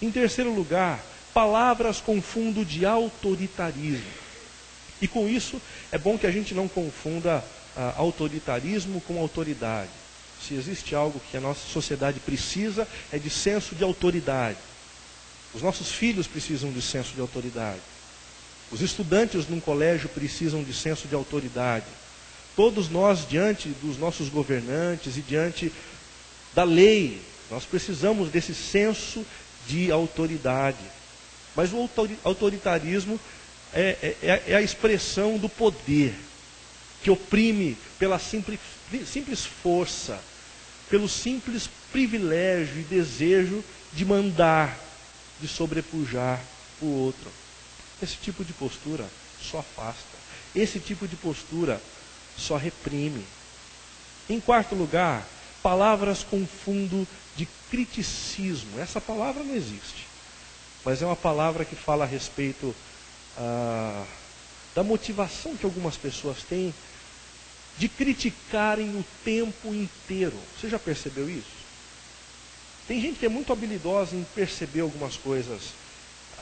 Em terceiro lugar, palavras com fundo de autoritarismo. E com isso, é bom que a gente não confunda autoritarismo com autoridade. Se existe algo que a nossa sociedade precisa, é de senso de autoridade. Os nossos filhos precisam de senso de autoridade. Os estudantes num colégio precisam de senso de autoridade. Todos nós, diante dos nossos governantes e diante da lei, nós precisamos desse senso de autoridade. Mas o autoritarismo é a expressão do poder, que oprime pela simples força, pelo simples privilégio e desejo de mandar, de sobrepujar o outro. Esse tipo de postura só afasta. Esse tipo de postura só reprime. Em quarto lugar, palavras com fundo de criticismo. Essa palavra não existe, mas é uma palavra que fala a respeito da motivação que algumas pessoas têm de criticarem o tempo inteiro. Você já percebeu isso? Tem gente que é muito habilidosa em perceber algumas coisas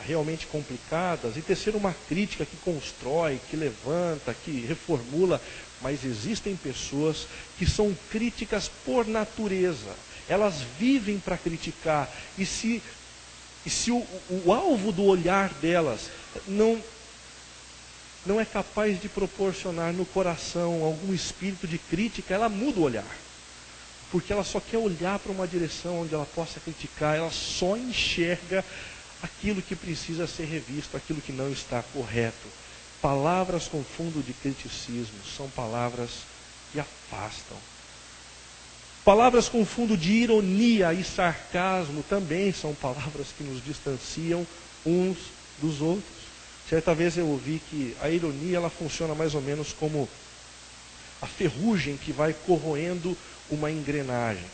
realmente complicadas e tecer uma crítica que constrói, que levanta, que reformula, mas existem pessoas que são críticas por natureza. Elas vivem para criticar, e se o alvo do olhar delas não é capaz de proporcionar no coração algum espírito de crítica, ela muda o olhar. Porque ela só quer olhar para uma direção onde ela possa criticar, ela só enxerga aquilo que precisa ser revisto, aquilo que não está correto. Palavras com fundo de criticismo são palavras que afastam. Palavras com fundo de ironia e sarcasmo também são palavras que nos distanciam uns dos outros. Certa vez eu ouvi que a ironia ela funciona mais ou menos como a ferrugem que vai corroendo uma engrenagem.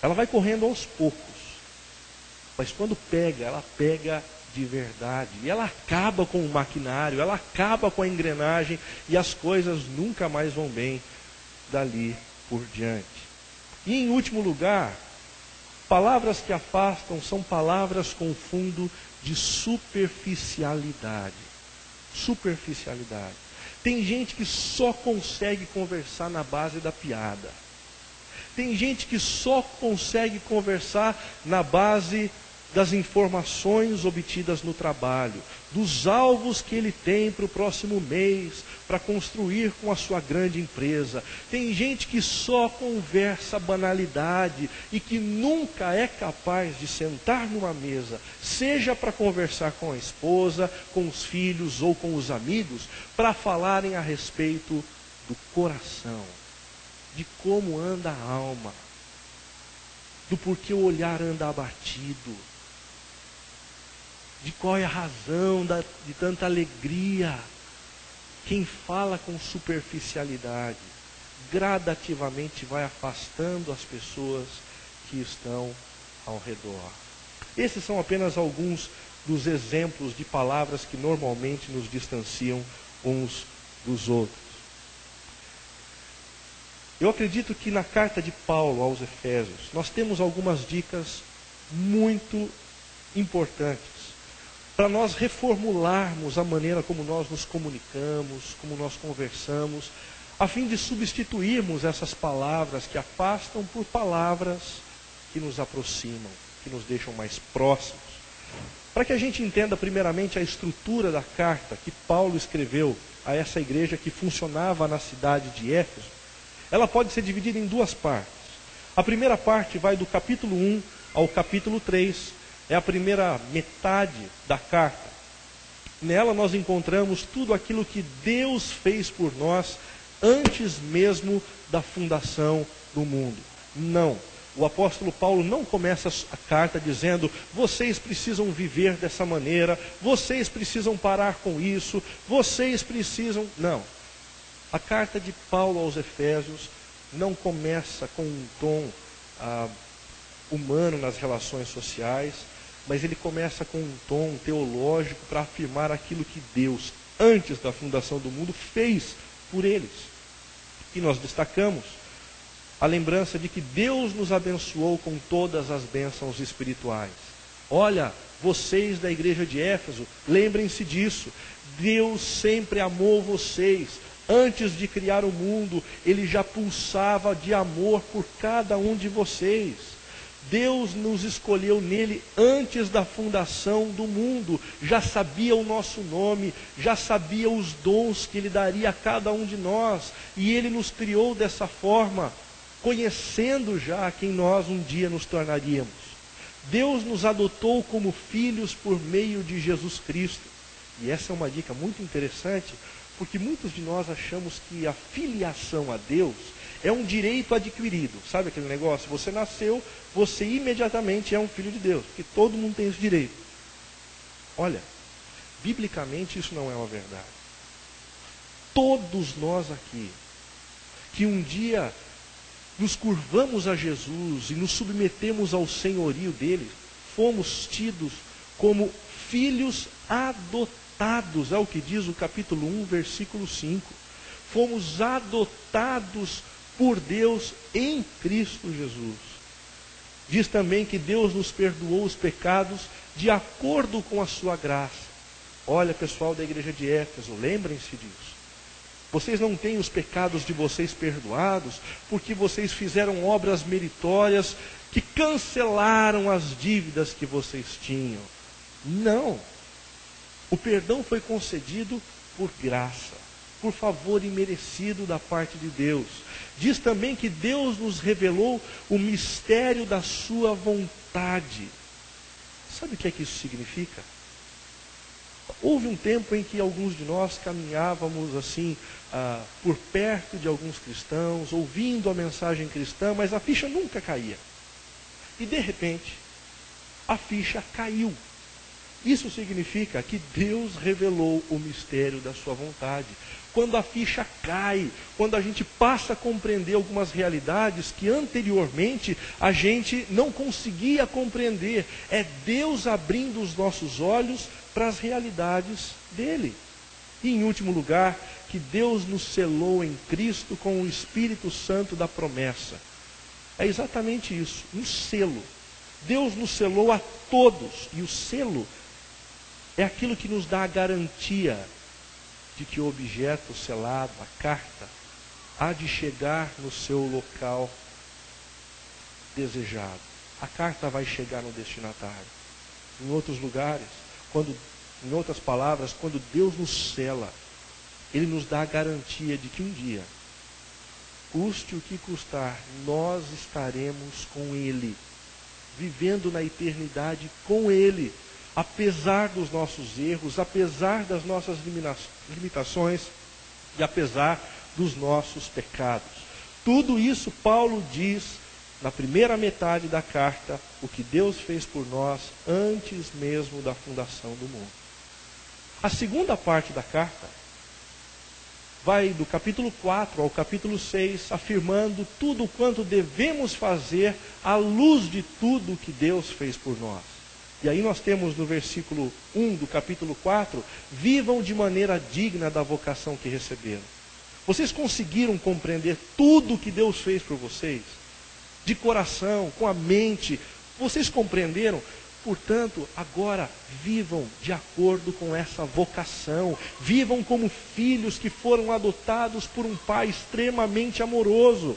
Ela vai correndo aos poucos, mas quando pega, ela pega de verdade. E ela acaba com o maquinário, ela acaba com a engrenagem e as coisas nunca mais vão bem dali por diante. E em último lugar, palavras que afastam são palavras com fundo de superficialidade. Superficialidade. Tem gente que só consegue conversar na base da piada. Tem gente que só consegue conversar na base das informações obtidas no trabalho, dos alvos que ele tem para o próximo mês, para construir com a sua grande empresa. Tem gente que só conversa banalidade e que nunca é capaz de sentar numa mesa, seja para conversar com a esposa, com os filhos ou com os amigos, para falarem a respeito do coração, de como anda a alma, do porquê o olhar anda abatido, de qual é a razão de tanta alegria. Quem fala com superficialidade, gradativamente vai afastando as pessoas que estão ao redor. Esses são apenas alguns dos exemplos de palavras que normalmente nos distanciam uns dos outros. Eu acredito que na carta de Paulo aos Efésios, nós temos algumas dicas muito importantes para nós reformularmos a maneira como nós nos comunicamos, como nós conversamos, a fim de substituirmos essas palavras que afastam por palavras que nos aproximam, que nos deixam mais próximos. Para que a gente entenda primeiramente a estrutura da carta que Paulo escreveu a essa igreja que funcionava na cidade de Éfeso, ela pode ser dividida em duas partes. A primeira parte vai do capítulo 1 ao capítulo 3, é a primeira metade da carta. Nela nós encontramos tudo aquilo que Deus fez por nós antes mesmo da fundação do mundo. Não, o apóstolo Paulo não começa a carta dizendo: vocês precisam viver dessa maneira, vocês precisam parar com isso, vocês precisam... Não. A carta de Paulo aos Efésios não começa com um tom humano nas relações sociais, mas ele começa com um tom teológico para afirmar aquilo que Deus, antes da fundação do mundo, fez por eles. E nós destacamos a lembrança de que Deus nos abençoou com todas as bênçãos espirituais. Olha, vocês da igreja de Éfeso, lembrem-se disso. Deus sempre amou vocês. Antes de criar o mundo, Ele já pulsava de amor por cada um de vocês. Deus nos escolheu nele antes da fundação do mundo. Já sabia o nosso nome, já sabia os dons que Ele daria a cada um de nós. E Ele nos criou dessa forma, conhecendo já quem nós um dia nos tornaríamos. Deus nos adotou como filhos por meio de Jesus Cristo. E essa é uma dica muito interessante, porque muitos de nós achamos que a filiação a Deus é um direito adquirido. Sabe aquele negócio? Você nasceu, você imediatamente é um filho de Deus, porque todo mundo tem esse direito. Olha, biblicamente isso não é uma verdade. Todos nós aqui, que um dia nos curvamos a Jesus e nos submetemos ao senhorio dele, fomos tidos como filhos adotados. É o que diz o capítulo 1, versículo 5. Fomos adotados por Deus em Cristo Jesus. Diz também que Deus nos perdoou os pecados de acordo com a sua graça. Olha, pessoal da igreja de Éfeso, lembrem-se disso. Vocês não têm os pecados de vocês perdoados porque vocês fizeram obras meritórias que cancelaram as dívidas que vocês tinham. Não. O perdão foi concedido por graça, por favor imerecido da parte de Deus. Diz também que Deus nos revelou o mistério da sua vontade. Sabe o que é que isso significa? Houve um tempo em que alguns de nós caminhávamos assim, por perto de alguns cristãos, ouvindo a mensagem cristã, mas a ficha nunca caía. E de repente, a ficha caiu. Isso significa que Deus revelou o mistério da sua vontade. Quando a ficha cai, quando a gente passa a compreender algumas realidades que anteriormente a gente não conseguia compreender, é Deus abrindo os nossos olhos para as realidades dele. E em último lugar, que Deus nos selou em Cristo com o Espírito Santo da promessa. É exatamente isso, um selo. Deus nos selou a todos, e o selo é aquilo que nos dá a garantia de que o objeto selado, a carta, há de chegar no seu local desejado. A carta vai chegar no destinatário. Em outros lugares, em outras palavras, quando Deus nos sela, Ele nos dá a garantia de que um dia, custe o que custar, nós estaremos com Ele, vivendo na eternidade com Ele, apesar dos nossos erros, apesar das nossas limitações e apesar dos nossos pecados. Tudo isso Paulo diz na primeira metade da carta, o que Deus fez por nós antes mesmo da fundação do mundo. A segunda parte da carta vai do capítulo 4 ao capítulo 6, afirmando tudo quanto devemos fazer à luz de tudo que Deus fez por nós. E aí nós temos no versículo 1 do capítulo 4, vivam de maneira digna da vocação que receberam. Vocês conseguiram compreender tudo que Deus fez por vocês? De coração, com a mente, vocês compreenderam? Portanto, agora vivam de acordo com essa vocação. Vivam como filhos que foram adotados por um pai extremamente amoroso.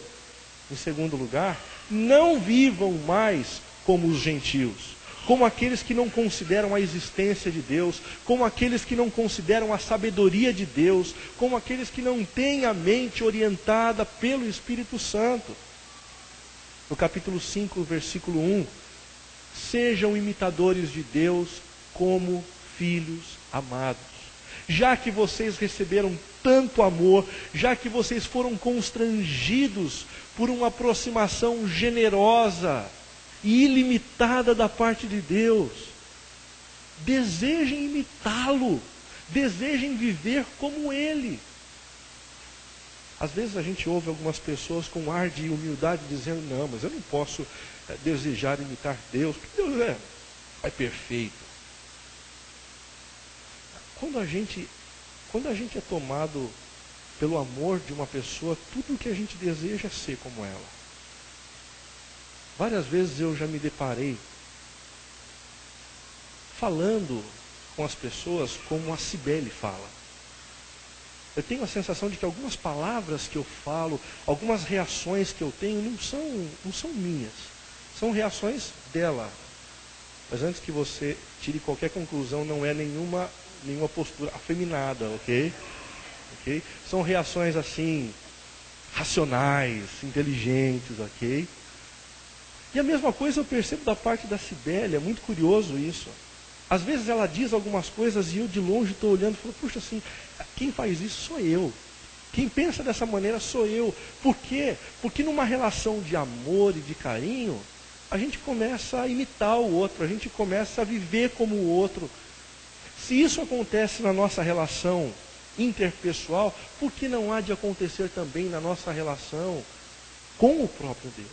Em segundo lugar, não vivam mais como os gentios, como aqueles que não consideram a existência de Deus, como aqueles que não consideram a sabedoria de Deus, como aqueles que não têm a mente orientada pelo Espírito Santo. No capítulo 5, versículo 1, sejam imitadores de Deus como filhos amados. Já que vocês receberam tanto amor, já que vocês foram constrangidos por uma aproximação generosa e ilimitada da parte de Deus, desejem imitá-lo, desejem viver como Ele. Às vezes a gente ouve algumas pessoas com um ar de humildade dizendo, não, mas eu não posso desejar imitar Deus, porque Deus é perfeito. Quando a gente é tomado pelo amor de uma pessoa, tudo o que a gente deseja é ser como ela. Várias vezes eu já me deparei falando com as pessoas como a Cibele fala. Eu tenho a sensação de que algumas palavras que eu falo, algumas reações que eu tenho, não são minhas. São reações dela. Mas antes que você tire qualquer conclusão, não é nenhuma postura afeminada, ok? São reações assim, racionais, inteligentes, ok? E a mesma coisa eu percebo da parte da Cibele, é muito curioso isso. Às vezes ela diz algumas coisas e eu de longe estou olhando e falo, puxa, assim, quem faz isso sou eu. Quem pensa dessa maneira sou eu. Por quê? Porque numa relação de amor e de carinho, a gente começa a imitar o outro, a gente começa a viver como o outro. Se isso acontece na nossa relação interpessoal, por que não há de acontecer também na nossa relação com o próprio Deus?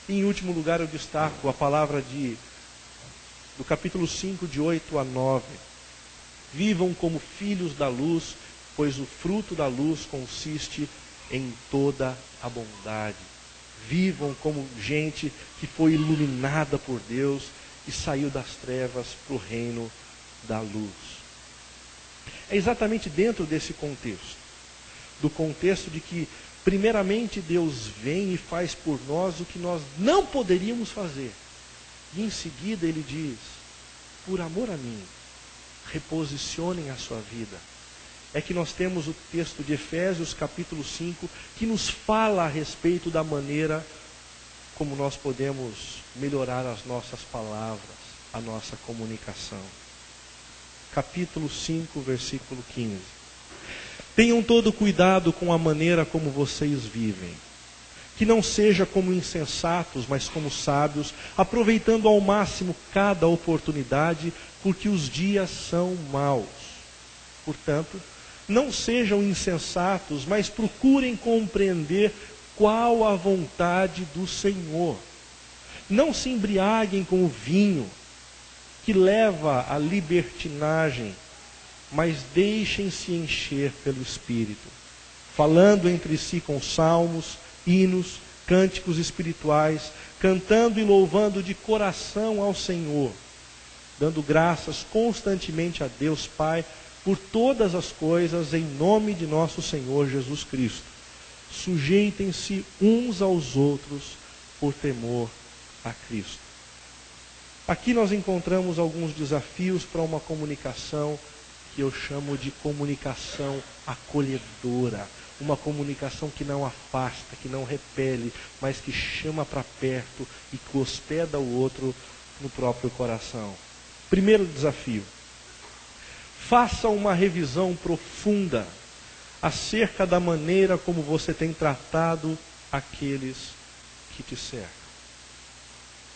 E, em último lugar, eu destaco a palavra do capítulo 5, de 8 a 9. Vivam como filhos da luz, pois o fruto da luz consiste em toda a bondade. Vivam como gente que foi iluminada por Deus e saiu das trevas para o reino da luz. É exatamente dentro desse contexto, do contexto de que, primeiramente, Deus vem e faz por nós o que nós não poderíamos fazer. E em seguida Ele diz, por amor a mim, reposicionem a sua vida. É que nós temos o texto de Efésios capítulo 5, que nos fala a respeito da maneira como nós podemos melhorar as nossas palavras, a nossa comunicação. Capítulo 5, versículo 15. Tenham todo cuidado com a maneira como vocês vivem. Que não seja como insensatos, mas como sábios, aproveitando ao máximo cada oportunidade, porque os dias são maus. Portanto, não sejam insensatos, mas procurem compreender qual a vontade do Senhor. Não se embriaguem com o vinho, que leva à libertinagem, mas deixem-se encher pelo Espírito, falando entre si com salmos, hinos, cânticos espirituais, cantando e louvando de coração ao Senhor, dando graças constantemente a Deus Pai por todas as coisas em nome de nosso Senhor Jesus Cristo. Sujeitem-se uns aos outros por temor a Cristo. Aqui nós encontramos alguns desafios para uma comunicação que eu chamo de comunicação acolhedora. Uma comunicação que não afasta, que não repele, mas que chama para perto e que hospeda o outro no próprio coração. Primeiro desafio. Faça uma revisão profunda acerca da maneira como você tem tratado aqueles que te cercam.